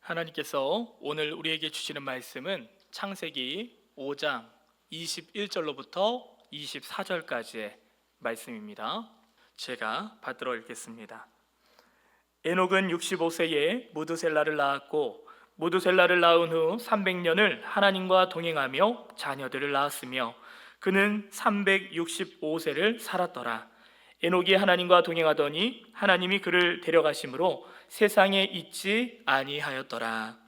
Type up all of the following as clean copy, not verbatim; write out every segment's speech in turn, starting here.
하나님께서 오늘 우리에게 주시는 말씀은 창세기 5장 21절로부터 24절까지의 말씀입니다. 제가 받들어 읽겠습니다. 에녹은 65세에 무드셀라를 낳았고 무드셀라를 낳은 후 300년을 하나님과 동행하며 자녀들을 낳았으며 그는 365세를 살았더라. 에녹이 하나님과 동행하더니 하나님이 그를 데려가심으로 세상에 있지 아니하였더라.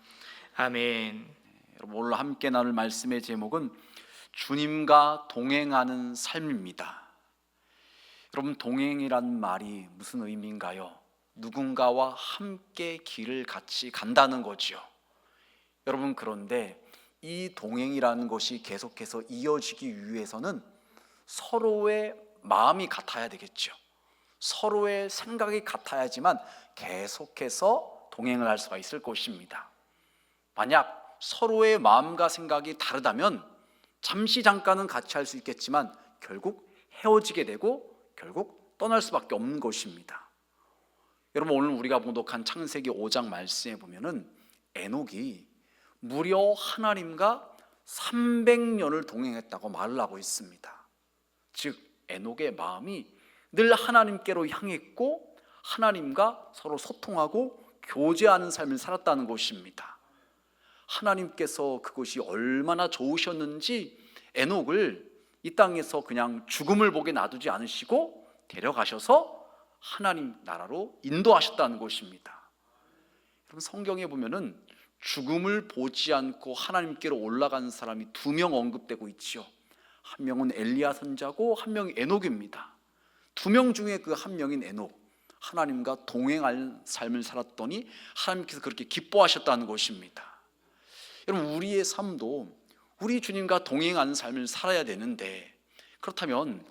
아멘. 여러분, 오늘 함께 나눌 말씀의 제목은 주님과 동행하는 삶입니다. 여러분, 동행이란 말이 무슨 의미인가요? 누군가와 함께 길을 같이 간다는 거죠. 여러분, 그런데 이 동행이라는 것이 계속해서 이어지기 위해서는 서로의 마음이 같아야 되겠죠. 서로의 생각이 같아야지만 계속해서 동행을 할 수가 있을 것입니다. 만약 서로의 마음과 생각이 다르다면 잠시 잠깐은 같이 할 수 있겠지만 결국 헤어지게 되고 결국 떠날 수밖에 없는 것입니다. 여러분, 오늘 우리가 봉독한 창세기 5장 말씀에 보면은 에녹이 무려 하나님과 300년을 동행했다고 말을 하고 있습니다. 즉 에녹의 마음이 늘 하나님께로 향했고 하나님과 서로 소통하고 교제하는 삶을 살았다는 것입니다. 하나님께서 그것이 얼마나 좋으셨는지 에녹을 이 땅에서 그냥 죽음을 보게 놔두지 않으시고 데려가셔서 하나님 나라로 인도하셨다는 것입니다. 여러분, 성경에 보면은 죽음을 보지 않고 하나님께로 올라간 사람이 2명 언급되고 있지요. 한 명은 엘리야 선자고 한 명이 에녹입니다. 2명 중에 그 한 명인 에녹, 하나님과 동행할 삶을 살았더니 하나님께서 그렇게 기뻐하셨다는 것입니다. 여러분, 우리의 삶도 우리 주님과 동행하는 삶을 살아야 되는데, 그렇다면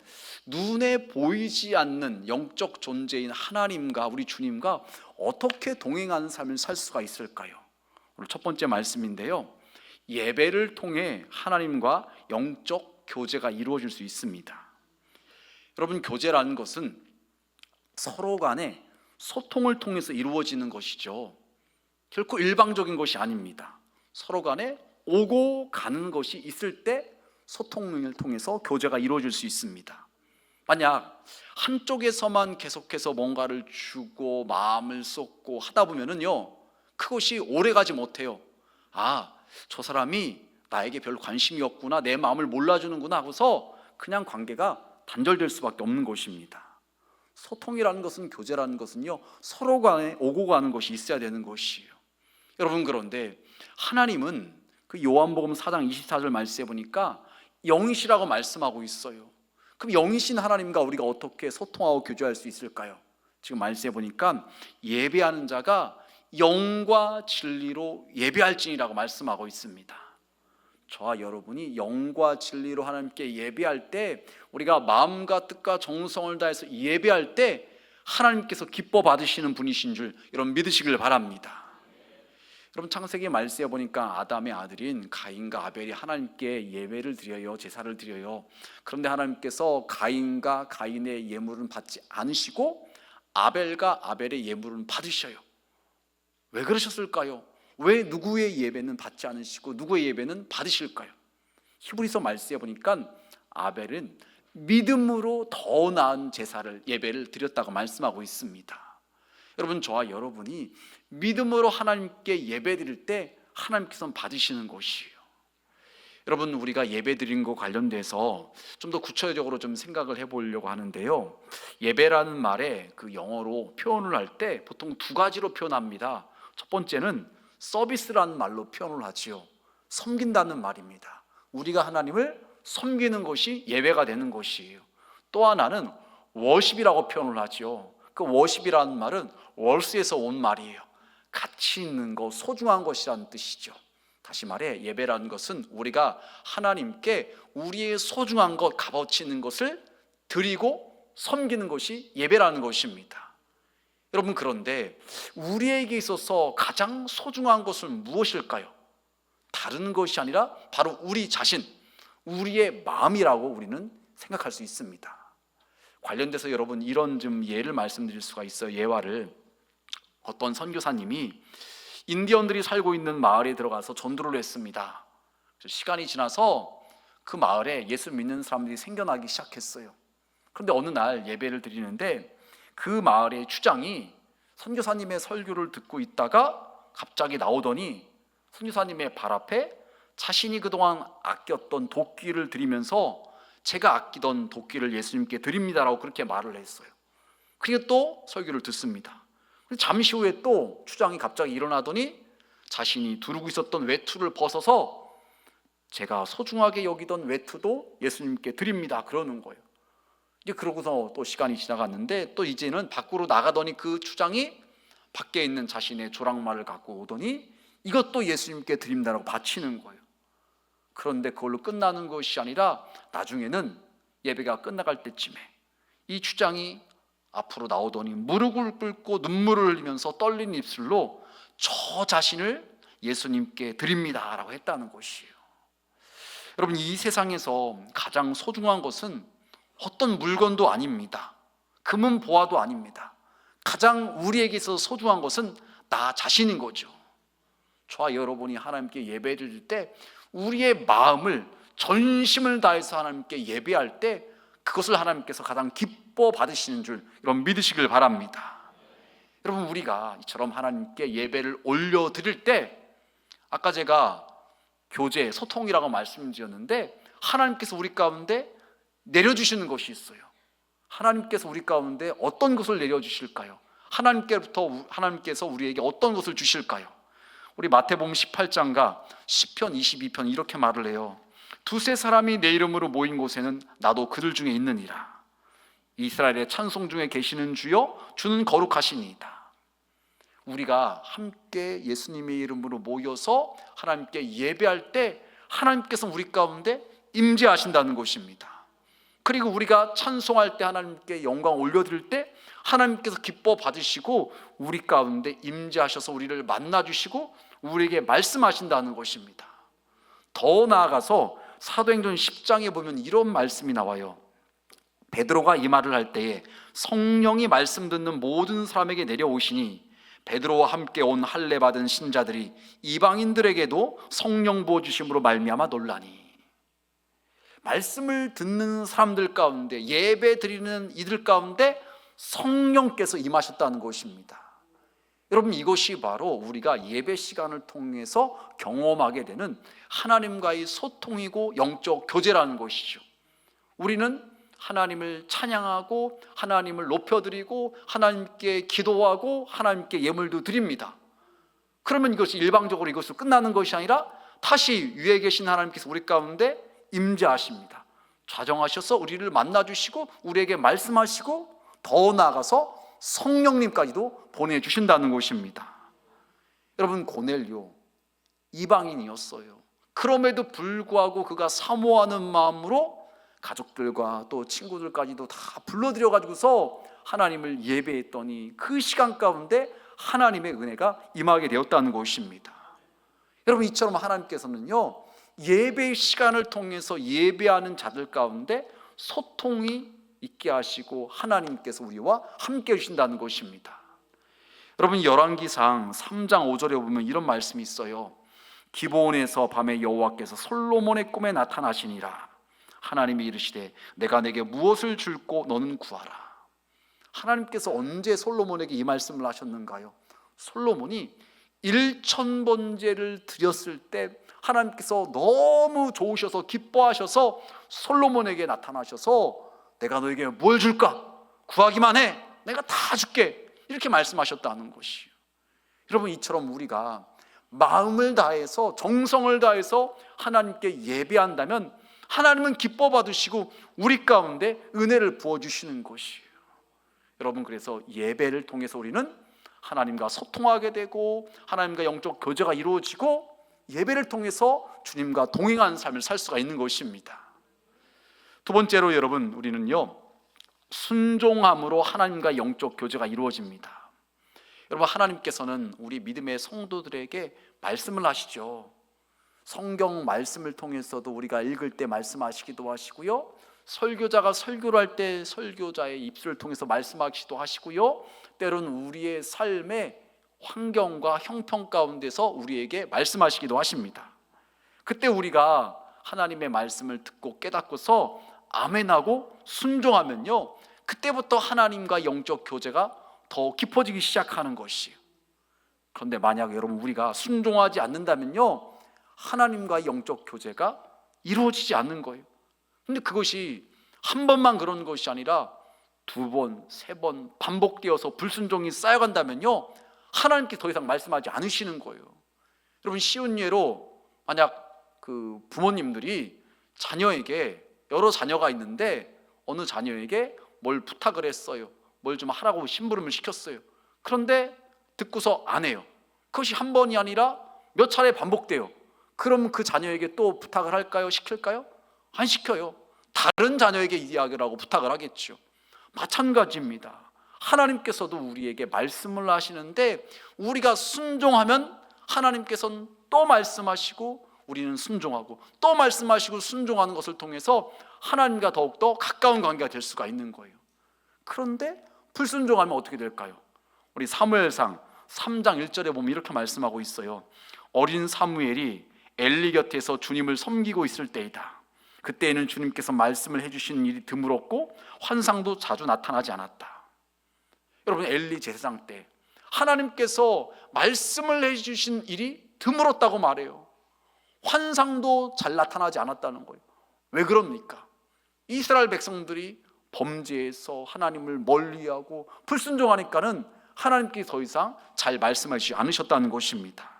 눈에 보이지 않는 영적 존재인 하나님과 우리 주님과 어떻게 동행하는 삶을 살 수가 있을까요? 오늘 첫 번째 말씀인데요, 예배를 통해 하나님과 영적 교제가 이루어질 수 있습니다. 여러분, 교제라는 것은 서로 간에 소통을 통해서 이루어지는 것이죠. 결코 일방적인 것이 아닙니다. 서로 간에 오고 가는 것이 있을 때 소통을 통해서 교제가 이루어질 수 있습니다. 만약 한쪽에서만 계속해서 뭔가를 주고 마음을 쏟고 하다 보면은요, 그것이 오래가지 못해요. 아, 저 사람이 나에게 별 관심이 없구나, 내 마음을 몰라주는구나 하고서 그냥 관계가 단절될 수밖에 없는 것입니다. 소통이라는 것은, 교제라는 것은요, 서로 간에 오고 가는 것이 있어야 되는 것이에요. 여러분, 그런데 하나님은 그 요한복음 4장 24절 말씀해 보니까 영이시라고 말씀하고 있어요. 그럼 영이신 하나님과 우리가 어떻게 소통하고 교제할 수 있을까요? 지금 말씀해 보니까 예배하는 자가 영과 진리로 예배할지니라고 말씀하고 있습니다. 저와 여러분이 영과 진리로 하나님께 예배할 때, 우리가 마음과 뜻과 정성을 다해서 예배할 때 하나님께서 기뻐 받으시는 분이신 줄 여러분 믿으시길 바랍니다. 여러분, 창세기 말씀에 보니까 아담의 아들인 가인과 아벨이 하나님께 예배를 드려요, 제사를 드려요. 그런데 하나님께서 가인과 가인의 예물은 받지 않으시고 아벨과 아벨의 예물은 받으셔요. 왜 그러셨을까요? 왜 누구의 예배는 받지 않으시고 누구의 예배는 받으실까요? 히브리서 말씀에 보니까 아벨은 믿음으로 더 나은 제사를, 예배를 드렸다고 말씀하고 있습니다. 여러분, 저와 여러분이 믿음으로 하나님께 예배 드릴 때 하나님께서는 받으시는 것이에요. 여러분, 우리가 예배 드린 것 관련돼서 좀 더 구체적으로 좀 생각을 해보려고 하는데요, 예배라는 말에 그 영어로 표현을 할 때 보통 2가지로 표현합니다. 첫 번째는 서비스라는 말로 표현을 하지요. 섬긴다는 말입니다. 우리가 하나님을 섬기는 것이 예배가 되는 것이에요. 또 하나는 워십이라고 표현을 하죠. 그 워십이라는 말은 월스에서 온 말이에요. 가치 있는 것, 소중한 것이라는 뜻이죠. 다시 말해, 예배라는 것은 우리가 하나님께 우리의 소중한 것, 값어치 있는 것을 드리고 섬기는 것이 예배라는 것입니다. 여러분, 그런데 우리에게 있어서 가장 소중한 것은 무엇일까요? 다른 것이 아니라 바로 우리 자신, 우리의 마음이라고 우리는 생각할 수 있습니다. 관련돼서 여러분, 이런 좀 예를 말씀드릴 수가 있어요. 예화를. 어떤 선교사님이 인디언들이 살고 있는 마을에 들어가서 전도를 했습니다. 시간이 지나서 그 마을에 예수 믿는 사람들이 생겨나기 시작했어요. 그런데 어느 날 예배를 드리는데 그 마을의 주장이 선교사님의 설교를 듣고 있다가 갑자기 나오더니 선교사님의 발 앞에 자신이 그동안 아꼈던 도끼를 드리면서 제가 아끼던 도끼를 예수님께 드립니다라고 그렇게 말을 했어요. 그리고 또 설교를 듣습니다. 잠시 후에 또 주장이 갑자기 일어나더니 자신이 두르고 있었던 외투를 벗어서 제가 소중하게 여기던 외투도 예수님께 드립니다 그러는 거예요. 이제 그러고서 또 시간이 지나갔는데 또 이제는 밖으로 나가더니 그 주장이 밖에 있는 자신의 조랑말을 갖고 오더니 이것도 예수님께 드립니다라고 바치는 거예요. 그런데 그걸로 끝나는 것이 아니라 나중에는 예배가 끝나갈 때쯤에 이 주장이 앞으로 나오더니 무릎을 꿇고 눈물을 흘리면서 떨린 입술로 저 자신을 예수님께 드립니다 라고 했다는 것이에요. 여러분, 이 세상에서 가장 소중한 것은 어떤 물건도 아닙니다. 금은 보화도 아닙니다. 가장 우리에게 있어서 소중한 것은 나 자신인 거죠. 저와 여러분이 하나님께 예배를 드릴 때 우리의 마음을 전심을 다해서 하나님께 예배할 때 그것을 하나님께서 가장 기뻐 받으시는 줄 여러분 믿으시길 바랍니다. 여러분, 우리가 이처럼 하나님께 예배를 올려드릴 때 아까 제가 교제, 소통이라고 말씀드렸는데 하나님께서 우리 가운데 내려주시는 것이 있어요. 하나님께서 우리 가운데 어떤 것을 내려주실까요? 하나님께서 우리에게 어떤 것을 주실까요? 우리 마태복음 18장과 시편 22편 이렇게 말을 해요. 두세 사람이 내 이름으로 모인 곳에는 나도 그들 중에 있느니라. 이스라엘의 찬송 중에 계시는 주여 주는 거룩하시니이다. 우리가 함께 예수님의 이름으로 모여서 하나님께 예배할 때 하나님께서 우리 가운데 임재하신다는 것입니다. 그리고 우리가 찬송할 때 하나님께 영광 올려드릴 때 하나님께서 기뻐 받으시고 우리 가운데 임재하셔서 우리를 만나주시고 우리에게 말씀하신다는 것입니다. 더 나아가서 사도행전 10장에 보면 이런 말씀이 나와요. 베드로가 이 말을 할 때에 성령이 말씀 듣는 모든 사람에게 내려오시니 베드로와 함께 온 할례 받은 신자들이 이방인들에게도 성령 부어 주심으로 말미암아 놀라니. 말씀을 듣는 사람들 가운데 예배 드리는 이들 가운데 성령께서 임하셨다는 것입니다. 여러분, 이것이 바로 우리가 예배 시간을 통해서 경험하게 되는 하나님과의 소통이고 영적 교제라는 것이죠. 우리는 하나님을 찬양하고 하나님을 높여드리고 하나님께 기도하고 하나님께 예물도 드립니다. 그러면 이것이 일방적으로 이것으로 끝나는 것이 아니라 다시 위에 계신 하나님께서 우리 가운데 임재하십니다. 좌정하셔서 우리를 만나주시고 우리에게 말씀하시고 더 나아가서 성령님까지도 보내주신다는 것입니다. 여러분, 고넬료 이방인이었어요. 그럼에도 불구하고 그가 사모하는 마음으로 가족들과 또 친구들까지도 다 불러들여가지고서 하나님을 예배했더니 그 시간 가운데 하나님의 은혜가 임하게 되었다는 것입니다. 여러분, 이처럼 하나님께서는요 예배 시간을 통해서 예배하는 자들 가운데 소통이 있게 하시고 하나님께서 우리와 함께 하신다는 것입니다. 여러분, 열왕기상 3장 5절에 보면 이런 말씀이 있어요. 기브온에서 밤에 여호와께서 솔로몬의 꿈에 나타나시니라. 하나님이 이르시되 내가 내게 무엇을 줄고 너는 구하라. 하나님께서 언제 솔로몬에게 이 말씀을 하셨는가요? 솔로몬이 1000번제를 드렸을 때 하나님께서 너무 좋으셔서 기뻐하셔서 솔로몬에게 나타나셔서 내가 너에게 뭘 줄까? 구하기만 해. 내가 다 줄게. 이렇게 말씀하셨다는 것이에요. 여러분, 이처럼 우리가 마음을 다해서 정성을 다해서 하나님께 예배한다면 하나님은 기뻐 받으시고 우리 가운데 은혜를 부어주시는 것이에요. 여러분, 그래서 예배를 통해서 우리는 하나님과 소통하게 되고 하나님과 영적 교제가 이루어지고 예배를 통해서 주님과 동행하는 삶을 살 수가 있는 것입니다. 두 번째로 여러분, 우리는요 순종함으로 하나님과 영적 교제가 이루어집니다. 여러분, 하나님께서는 우리 믿음의 성도들에게 말씀을 하시죠. 성경 말씀을 통해서도 우리가 읽을 때 말씀하시기도 하시고요, 설교자가 설교를 할 때 설교자의 입술을 통해서 말씀하시기도 하시고요, 때로는 우리의 삶에 환경과 형편 가운데서 우리에게 말씀하시기도 하십니다. 그때 우리가 하나님의 말씀을 듣고 깨닫고서 아멘하고 순종하면요, 그때부터 하나님과 영적 교제가 더 깊어지기 시작하는 것이에요. 그런데 만약 여러분 우리가 순종하지 않는다면요, 하나님과 영적 교제가 이루어지지 않는 거예요. 근데 그것이 한 번만 그런 것이 아니라 두 번, 세 번 반복되어서 불순종이 쌓여간다면요, 하나님께 더 이상 말씀하지 않으시는 거예요. 여러분, 쉬운 예로 만약 그 부모님들이 자녀에게, 여러 자녀가 있는데 어느 자녀에게 뭘 부탁을 했어요. 뭘 좀 하라고 심부름을 시켰어요. 그런데 듣고서 안 해요. 그것이 한 번이 아니라 몇 차례 반복돼요. 그럼 그 자녀에게 또 부탁을 할까요? 시킬까요? 안 시켜요. 다른 자녀에게 이야기를 하고 부탁을 하겠죠. 마찬가지입니다. 하나님께서도 우리에게 말씀을 하시는데 우리가 순종하면 하나님께서는 또 말씀하시고 우리는 순종하고 또 말씀하시고 순종하는 것을 통해서 하나님과 더욱더 가까운 관계가 될 수가 있는 거예요. 그런데 불순종하면 어떻게 될까요? 우리 사무엘상 3장 1절에 보면 이렇게 말씀하고 있어요. 어린 사무엘이 엘리 곁에서 주님을 섬기고 있을 때이다. 그때에는 주님께서 말씀을 해주시는 일이 드물었고 환상도 자주 나타나지 않았다. 여러분, 엘리 제사장 때 하나님께서 말씀을 해주신 일이 드물었다고 말해요. 환상도 잘 나타나지 않았다는 거예요. 왜 그럽니까? 이스라엘 백성들이 범죄해서 하나님을 멀리하고 불순종하니까는 하나님께 더 이상 잘 말씀하시지 않으셨다는 것입니다.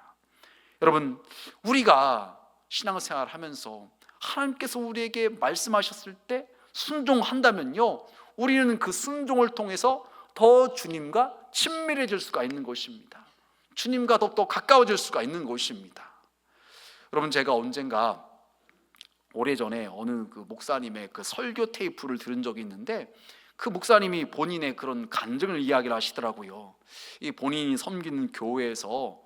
여러분, 우리가 신앙생활 하면서 하나님께서 우리에게 말씀하셨을 때 순종한다면요, 우리는 그 순종을 통해서 더 주님과 친밀해질 수가 있는 것입니다. 주님과 더욱더 가까워질 수가 있는 것입니다. 여러분, 제가 언젠가 오래전에 어느 그 목사님의 그 설교 테이프를 들은 적이 있는데 그 목사님이 본인의 그런 간증을 이야기를 하시더라고요. 이 본인이 섬기는 교회에서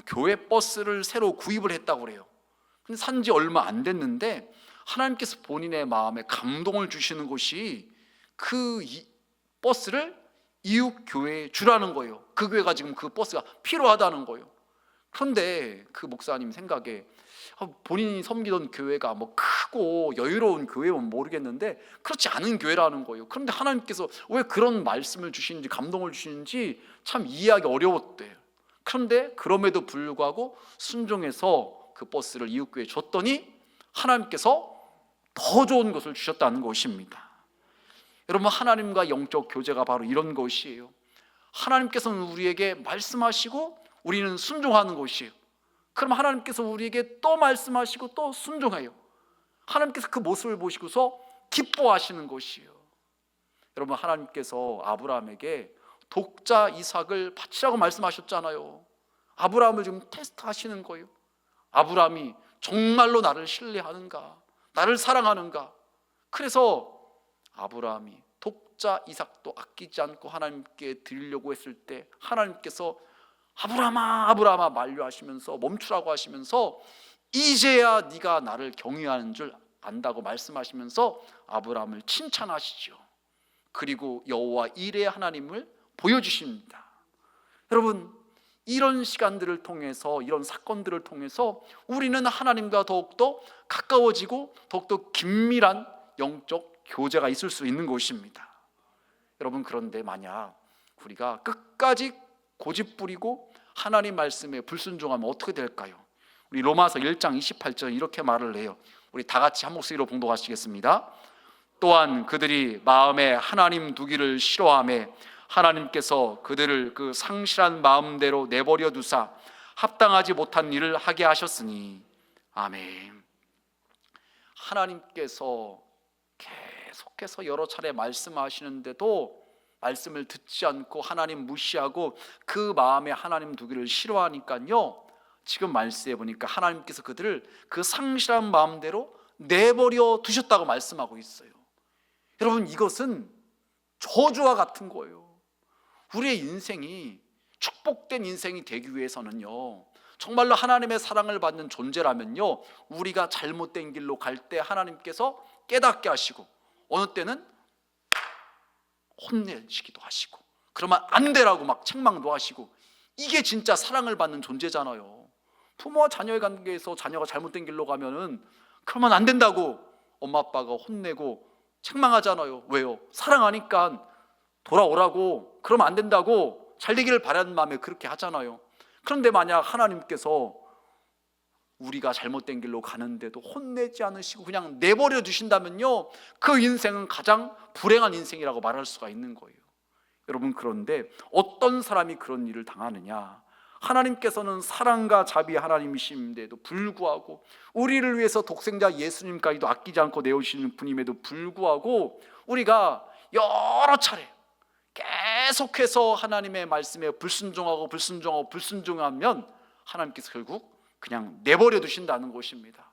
교회 버스를 새로 구입을 했다고 그래요. 근데 산지 얼마 안 됐는데 하나님께서 본인의 마음에 감동을 주시는 것이 그 버스를 이웃 교회에 주라는 거예요. 그 교회가 지금 그 버스가 필요하다는 거예요. 그런데 그 목사님 생각에 본인이 섬기던 교회가 뭐 크고 여유로운 교회면 모르겠는데 그렇지 않은 교회라는 거예요. 그런데 하나님께서 왜 그런 말씀을 주시는지, 감동을 주시는지 참 이해하기 어려웠대요. 그런데 그럼에도 불구하고 순종해서 그 버스를 이웃교회에 줬더니 하나님께서 더 좋은 것을 주셨다는 것입니다. 여러분, 하나님과 영적 교제가 바로 이런 것이에요. 하나님께서는 우리에게 말씀하시고 우리는 순종하는 것이에요. 그럼 하나님께서 우리에게 또 말씀하시고 또 순종해요. 하나님께서 그 모습을 보시고서 기뻐하시는 것이에요. 여러분, 하나님께서 아브라함에게 독자 이삭을 바치라고 말씀하셨잖아요. 아브라함을 지금 테스트하시는 거예요. 아브라함이 정말로 나를 신뢰하는가, 나를 사랑하는가. 그래서 아브라함이 독자 이삭도 아끼지 않고 하나님께 드리려고 했을 때 하나님께서 아브라함아, 아브라함아 만류하시면서 멈추라고 하시면서 이제야 네가 나를 경외하는 줄 안다고 말씀하시면서 아브라함을 칭찬하시죠. 그리고 여호와 이레 하나님을 보여주십니다. 여러분, 이런 시간들을 통해서, 이런 사건들을 통해서 우리는 하나님과 더욱더 가까워지고 더욱더 긴밀한 영적 교제가 있을 수 있는 것입니다. 여러분, 그런데 만약 우리가 끝까지 고집부리고 하나님 말씀에 불순종하면 어떻게 될까요? 우리 로마서 1장 28절 이렇게 말을 해요. 우리 다 같이 한 목소리로 봉독하시겠습니다. 또한 그들이 마음에 하나님 두기를 싫어하며 하나님께서 그들을 그 상실한 마음대로 내버려 두사 합당하지 못한 일을 하게 하셨으니. 아멘. 하나님께서 계속해서 여러 차례 말씀하시는데도 말씀을 듣지 않고 하나님 무시하고 그 마음에 하나님 두기를 싫어하니까요, 지금 말씀해 보니까 하나님께서 그들을 그 상실한 마음대로 내버려 두셨다고 말씀하고 있어요. 여러분, 이것은 저주와 같은 거예요. 우리의 인생이 축복된 인생이 되기 위해서는요, 정말로 하나님의 사랑을 받는 존재라면요, 우리가 잘못된 길로 갈 때 하나님께서 깨닫게 하시고 어느 때는 혼내시기도 하시고 그러면 안 되라고 막 책망도 하시고 이게 진짜 사랑을 받는 존재잖아요. 부모와 자녀의 관계에서 자녀가 잘못된 길로 가면은 그러면 안 된다고 엄마 아빠가 혼내고 책망하잖아요. 왜요? 사랑하니까 돌아오라고, 그러면 안 된다고, 잘 되기를 바라는 마음에 그렇게 하잖아요. 그런데 만약 하나님께서 우리가 잘못된 길로 가는데도 혼내지 않으시고 그냥 내버려 두신다면요, 그 인생은 가장 불행한 인생이라고 말할 수가 있는 거예요. 여러분, 그런데 어떤 사람이 그런 일을 당하느냐? 하나님께서는 사랑과 자비 하나님이심에도 불구하고 우리를 위해서 독생자 예수님까지도 아끼지 않고 내어주시는 분임에도 불구하고 우리가 여러 차례 계속해서 하나님의 말씀에 불순종하면 하나님께서 결국 그냥 내버려 두신다는 것입니다.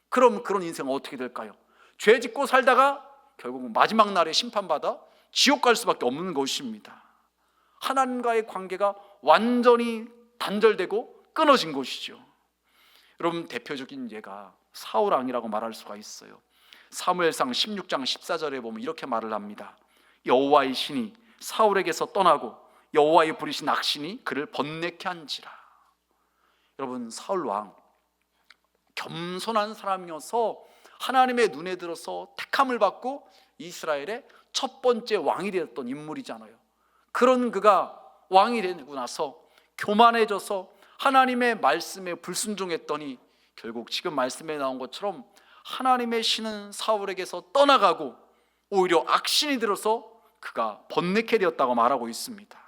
그럼 그런 인생은 어떻게 될까요? 죄 짓고 살다가 결국 마지막 날에 심판받아 지옥 갈 수밖에 없는 것입니다. 하나님과의 관계가 완전히 단절되고 끊어진 것이죠. 여러분, 대표적인 예가 사울 왕이라고 말할 수가 있어요. 사무엘상 16장 14절에 보면 이렇게 말을 합니다. 여호와의 신이 사울에게서 떠나고 여호와의 부리신 악신이 그를 번뇌케 한지라. 여러분, 사울 왕 겸손한 사람이어서 하나님의 눈에 들어서 택함을 받고 이스라엘의 첫 번째 왕이 되었던 인물이잖아요. 그런 그가 왕이 되고 나서 교만해져서 하나님의 말씀에 불순종했더니 결국 지금 말씀에 나온 것처럼 하나님의 신은 사울에게서 떠나가고 오히려 악신이 들어서 그가 번뇌케 되었다고 말하고 있습니다.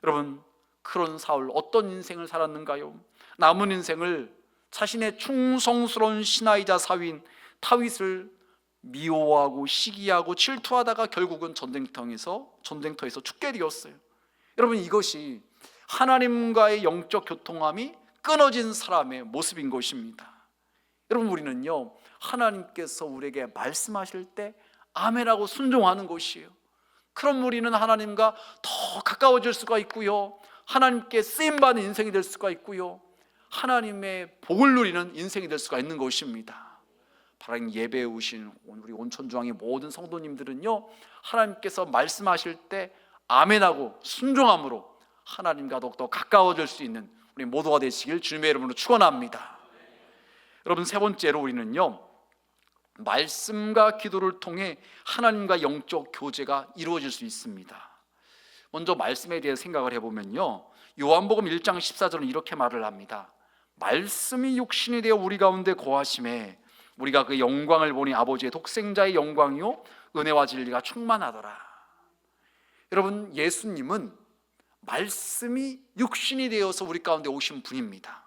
여러분, 그런 사울 어떤 인생을 살았는가요? 남은 인생을 자신의 충성스러운 신하이자 사위인 다윗을 미워하고 시기하고 질투하다가 결국은 전쟁터에서 죽게 되었어요. 여러분, 이것이 하나님과의 영적 교통함이 끊어진 사람의 모습인 것입니다. 여러분, 우리는요, 하나님께서 우리에게 말씀하실 때 아멘하고 순종하는 것이에요. 그럼 우리는 하나님과 더 가까워질 수가 있고요, 하나님께 쓰임받는 인생이 될 수가 있고요, 하나님의 복을 누리는 인생이 될 수가 있는 것입니다. 바로 예배에 오신 우리 온천중앙의 모든 성도님들은요, 하나님께서 말씀하실 때 아멘하고 순종함으로 하나님과 더욱더 가까워질 수 있는 우리 모두가 되시길 주님의 이름으로 축원합니다. 여러분, 세 번째로 우리는요, 말씀과 기도를 통해 하나님과 영적 교제가 이루어질 수 있습니다. 먼저 말씀에 대해 생각을 해보면요, 요한복음 1장 14절은 이렇게 말을 합니다. 말씀이 육신이 되어 우리 가운데 거하심에 우리가 그 영광을 보니 아버지의 독생자의 영광이요 은혜와 진리가 충만하더라. 여러분, 예수님은 말씀이 육신이 되어서 우리 가운데 오신 분입니다.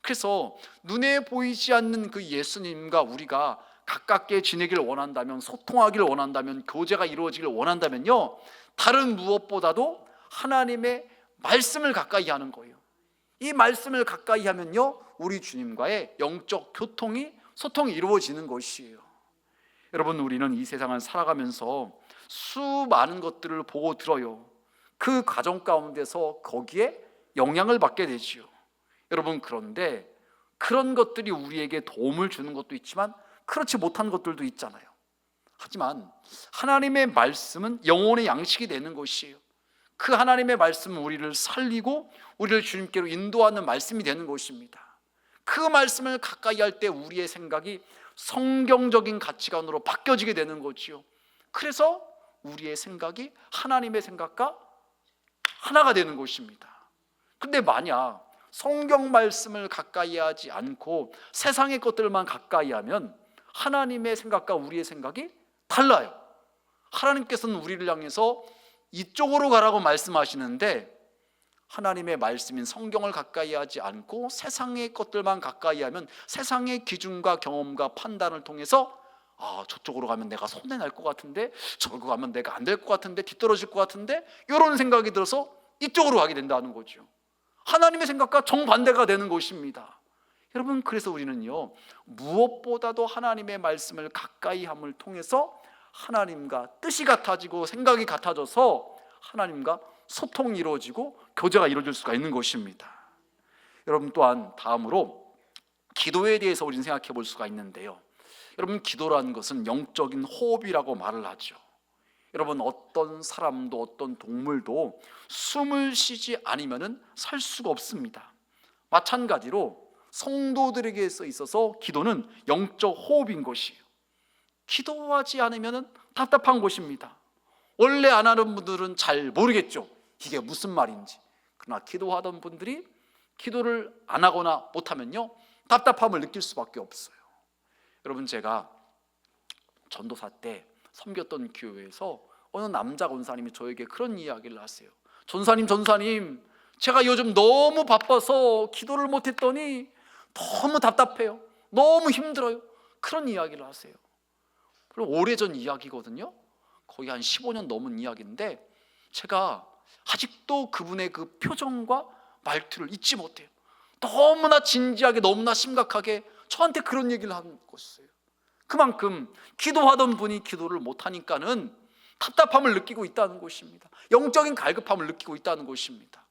그래서 눈에 보이지 않는 그 예수님과 우리가 가깝게 지내기를 원한다면, 소통하기를 원한다면, 교제가 이루어지기를 원한다면요, 다른 무엇보다도 하나님의 말씀을 가까이 하는 거예요. 이 말씀을 가까이 하면요, 우리 주님과의 영적 소통이 이루어지는 것이에요. 여러분, 우리는 이 세상을 살아가면서 수많은 것들을 보고 들어요. 그 과정 가운데서 거기에 영향을 받게 되지요. 여러분, 그런데 그런 것들이 우리에게 도움을 주는 것도 있지만 그렇지 못한 것들도 있잖아요. 하지만 하나님의 말씀은 영혼의 양식이 되는 것이에요. 그 하나님의 말씀은 우리를 살리고 우리를 주님께로 인도하는 말씀이 되는 것입니다. 그 말씀을 가까이 할 때 우리의 생각이 성경적인 가치관으로 바뀌어지게 되는 거지요. 그래서 우리의 생각이 하나님의 생각과 하나가 되는 것입니다. 근데 만약 성경 말씀을 가까이 하지 않고 세상의 것들만 가까이 하면 하나님의 생각과 우리의 생각이 달라요. 하나님께서는 우리를 향해서 이쪽으로 가라고 말씀하시는데 하나님의 말씀인 성경을 가까이 하지 않고 세상의 것들만 가까이 하면 세상의 기준과 경험과 판단을 통해서 저쪽으로 가면 내가 손해날 것 같은데, 저쪽으로 가면 내가 안 될 것 같은데, 뒤떨어질 것 같은데, 이런 생각이 들어서 이쪽으로 가게 된다는 거죠. 하나님의 생각과 정반대가 되는 것입니다. 여러분, 그래서 우리는요, 무엇보다도 하나님의 말씀을 가까이 함을 통해서 하나님과 뜻이 같아지고 생각이 같아져서 하나님과 소통이 이루어지고 교제가 이루어질 수가 있는 것입니다. 여러분, 또한 다음으로 기도에 대해서 우리는 생각해 볼 수가 있는데요, 여러분, 기도라는 것은 영적인 호흡이라고 말을 하죠. 여러분, 어떤 사람도 어떤 동물도 숨을 쉬지 않으면 살 수가 없습니다. 마찬가지로 성도들에게 있어서 기도는 영적 호흡인 것이에요. 기도하지 않으면 답답한 것입니다. 원래 안 하는 분들은 잘 모르겠죠, 이게 무슨 말인지. 그러나 기도하던 분들이 기도를 안 하거나 못하면요, 답답함을 느낄 수밖에 없어요. 여러분, 제가 전도사 때 섬겼던 교회에서 어느 남자 권사님이 저에게 그런 이야기를 하세요. 전사님, 제가 요즘 너무 바빠서 기도를 못했더니 너무 답답해요, 너무 힘들어요. 그런 이야기를 하세요. 그리고 오래전 이야기거든요. 거의 한 15년 넘은 이야기인데 제가 아직도 그분의 그 표정과 말투를 잊지 못해요. 너무나 진지하게, 너무나 심각하게 저한테 그런 얘기를 하는 것이에요. 그만큼 기도하던 분이 기도를 못하니까는 답답함을 느끼고 있다는 것입니다. 영적인 갈급함을 느끼고 있다는 것입니다.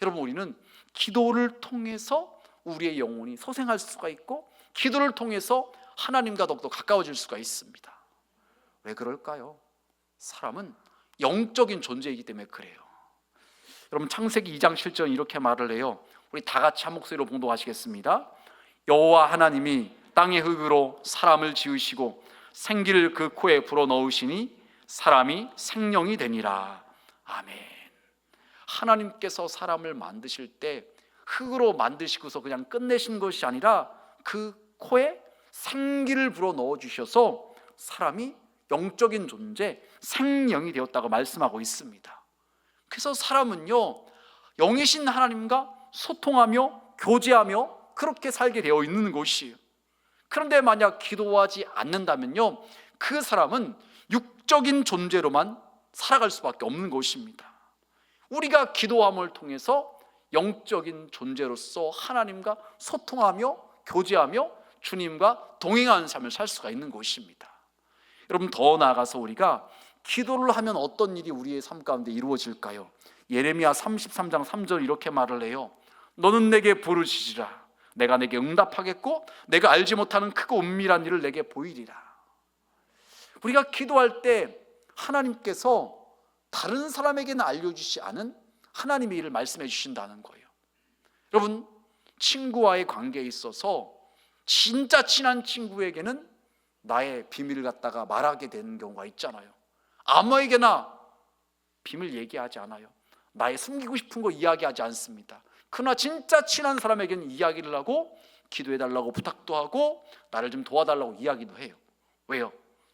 여러분, 우리는 기도를 통해서 우리의 영혼이 소생할 수가 있고, 기도를 통해서 하나님과 더욱더 가까워질 수가 있습니다. 왜 그럴까요? 사람은 영적인 존재이기 때문에 그래요. 여러분, 창세기 2장 7절 이렇게 말을 해요. 우리 다 같이 한 목소리로 봉독하시겠습니다. 여호와 하나님이 땅의 흙으로 사람을 지으시고 생기를 그 코에 불어넣으시니 사람이 생명이 되니라. 아멘. 하나님께서 사람을 만드실 때 흙으로 만드시고서 그냥 끝내신 것이 아니라 그 코에 생기를 불어넣어 주셔서 사람이 영적인 존재, 생명이 되었다고 말씀하고 있습니다. 그래서 사람은요, 영이신 하나님과 소통하며 교제하며 그렇게 살게 되어 있는 것이에요. 그런데 만약 기도하지 않는다면요, 그 사람은 육적인 존재로만 살아갈 수밖에 없는 것입니다. 우리가 기도함을 통해서 영적인 존재로서 하나님과 소통하며 교제하며 주님과 동행하는 삶을 살 수가 있는 것입니다. 여러분, 더 나아가서 우리가 기도를 하면 어떤 일이 우리의 삶 가운데 이루어질까요? 예레미야 33장 3절 이렇게 말을 해요. 너는 내게 부르짖으라. 내가 내게 응답하겠고 내가 알지 못하는 크고 은밀한 일을 내게 보이리라. 우리가 기도할 때 하나님께서 다른 사람에게는 알려주지 않은 하나님의 일을 말씀해 주신다는 거예요. 여러분, 친구와의 관계에 있어서 진짜 친한 친구에게는 나의 비밀을 갖다가 말하게 되는 경우가 있잖아요. 아무에게나 비밀 얘기하지 않아요. 나의 숨기고 싶은 거 이야기하지 않습니다. 그러나 진짜 친한 사람에게는 이야기를 하고 기도해달라고 부탁도 하고 나를 좀 도와달라고 이야기도 해요. 왜요?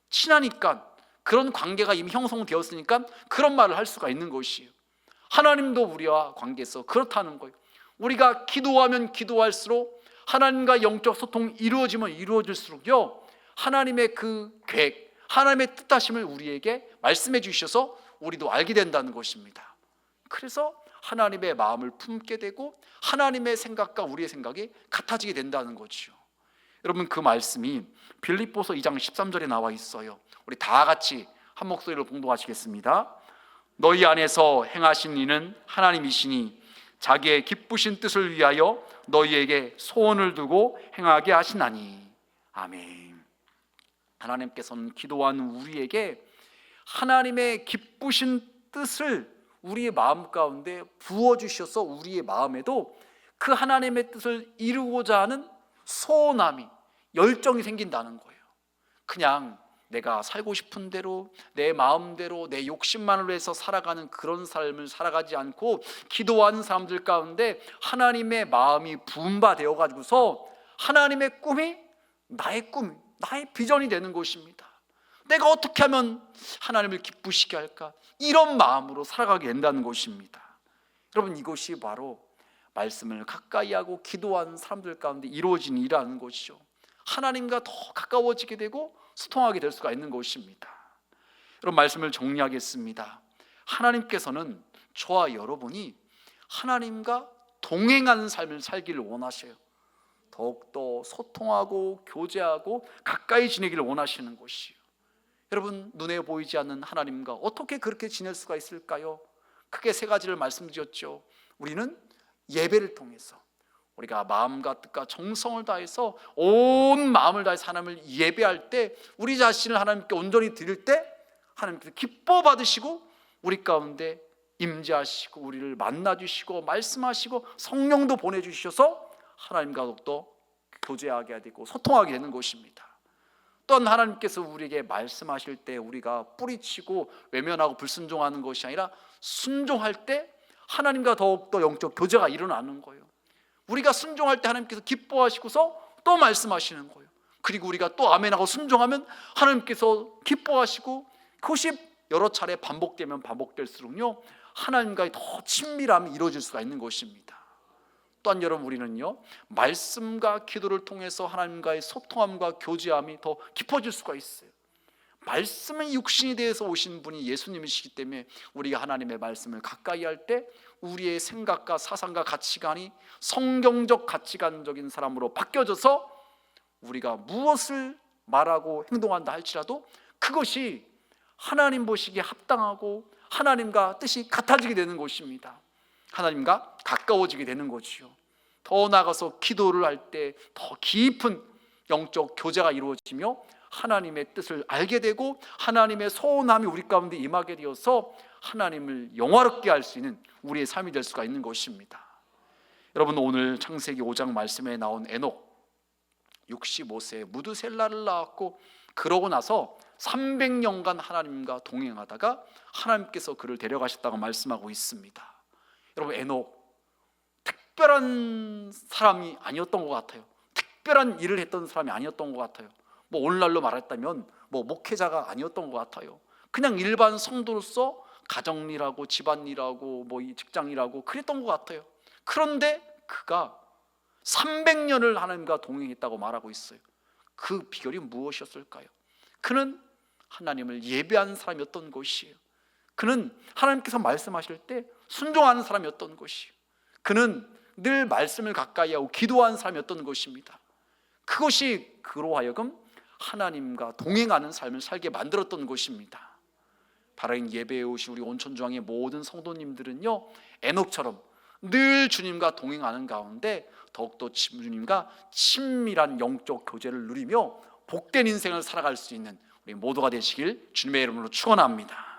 친하니까, 그런 관계가 이미 형성되었으니까 그런 말을 할 수가 있는 것이에요. 하나님도 우리와 관계에서 그렇다는 거예요. 우리가 기도하면 기도할수록, 하나님과 영적 소통이 이루어지면 이루어질수록요, 하나님의 그 계획, 하나님의 뜻하심을 우리에게 말씀해 주셔서 우리도 알게 된다는 것입니다. 그래서 하나님의 마음을 품게 되고 하나님의 생각과 우리의 생각이 같아지게 된다는 거죠. 여러분, 그 말씀이 빌립보서 2장 13절에 나와 있어요. 우리 다 같이 한 목소리로 봉독하시겠습니다. 너희 안에서 행하신 이는 하나님이시니 자기의 기쁘신 뜻을 위하여 너희에게 소원을 두고 행하게 하시나니. 아멘. 하나님께서는 기도하는 우리에게 하나님의 기쁘신 뜻을 우리의 마음 가운데 부어주셔서 우리의 마음에도 그 하나님의 뜻을 이루고자 하는 소원함이, 열정이 생긴다는 거예요. 그냥 내가 살고 싶은 대로 내 마음대로 내 욕심만으로 해서 살아가는 그런 삶을 살아가지 않고 기도하는 사람들 가운데 하나님의 마음이 부음바되어 가지고서 하나님의 꿈이 나의 꿈, 나의 비전이 되는 것입니다. 내가 어떻게 하면 하나님을 기쁘시게 할까? 이런 마음으로 살아가게 된다는 것입니다. 여러분, 이것이 바로 말씀을 가까이 하고 기도하는 사람들 가운데 이루어진 일이라는 것이죠. 하나님과 더 가까워지게 되고 소통하게 될 수가 있는 것입니다. 여러분, 말씀을 정리하겠습니다. 하나님께서는 저와 여러분이 하나님과 동행하는 삶을 살기를 원하셔요. 더욱더 소통하고 교제하고 가까이 지내기를 원하시는 것이에요. 여러분, 눈에 보이지 않는 하나님과 어떻게 그렇게 지낼 수가 있을까요? 크게 세 가지를 말씀드렸죠. 우리는 예배를 통해서, 우리가 마음과 뜻과 정성을 다해서 온 마음을 다해서 하나님을 예배할 때, 우리 자신을 하나님께 온전히 드릴 때 하나님께서 기뻐 받으시고 우리 가운데 임재하시고 우리를 만나주시고 말씀하시고 성령도 보내주셔서 하나님과 더욱더 교제하게 되고 소통하게 되는 것입니다. 또한 하나님께서 우리에게 말씀하실 때 우리가 뿌리치고 외면하고 불순종하는 것이 아니라 순종할 때 하나님과 더욱더 영적 교제가 일어나는 거예요. 우리가 순종할 때 하나님께서 기뻐하시고서 또 말씀하시는 거예요. 그리고 우리가 또 아멘하고 순종하면 하나님께서 기뻐하시고, 그것이 여러 차례 반복되면 반복될수록요 하나님과의 더 친밀함이 이루어질 수가 있는 것입니다. 또한 여러분, 우리는요 말씀과 기도를 통해서 하나님과의 소통함과 교제함이 더 깊어질 수가 있어요. 말씀의 육신이 되어서 오신 분이 예수님이시기 때문에 우리가 하나님의 말씀을 가까이 할 때 우리의 생각과 사상과 가치관이 성경적 가치관적인 사람으로 바뀌어져서 우리가 무엇을 말하고 행동한다 할지라도 그것이 하나님 보시기에 합당하고 하나님과 뜻이 같아지게 되는 것입니다. 하나님과 가까워지게 되는 거지요. 더 나아가서 기도를 할 때 더 깊은 영적 교제가 이루어지며 하나님의 뜻을 알게 되고 하나님의 소원함이 우리 가운데 임하게 되어서 하나님을 영화롭게 할 수 있는 우리의 삶이 될 수가 있는 것입니다. 여러분, 오늘 창세기 5장 말씀에 나온 에녹 65세에 무드셀라를 낳았고, 그러고 나서 300년간 하나님과 동행하다가 하나님께서 그를 데려가셨다고 말씀하고 있습니다. 여러분, 에녹 특별한 사람이 아니었던 것 같아요. 특별한 일을 했던 사람이 아니었던 것 같아요. 오늘날로 말했다면 목회자가 아니었던 것 같아요. 그냥 일반 성도로서 가정일하고 집안일하고 이 직장일하고 그랬던 것 같아요. 그런데 그가 300년을 하나님과 동행했다고 말하고 있어요. 그 비결이 무엇이었을까요? 그는 하나님을 예배하는 사람이었던 것이에요. 그는 하나님께서 말씀하실 때 순종하는 사람이었던 것이에요. 그는 늘 말씀을 가까이 하고 기도하는 사람이었던 것입니다. 그것이 그로 하여금 하나님과 동행하는 삶을 살게 만들었던 것입니다. 바로 예배에 오신 우리 온천중앙의 모든 성도님들은요 에녹처럼 늘 주님과 동행하는 가운데 더욱더 주님과 친밀한 영적 교제를 누리며 복된 인생을 살아갈 수 있는 우리 모두가 되시길 주님의 이름으로 축원합니다.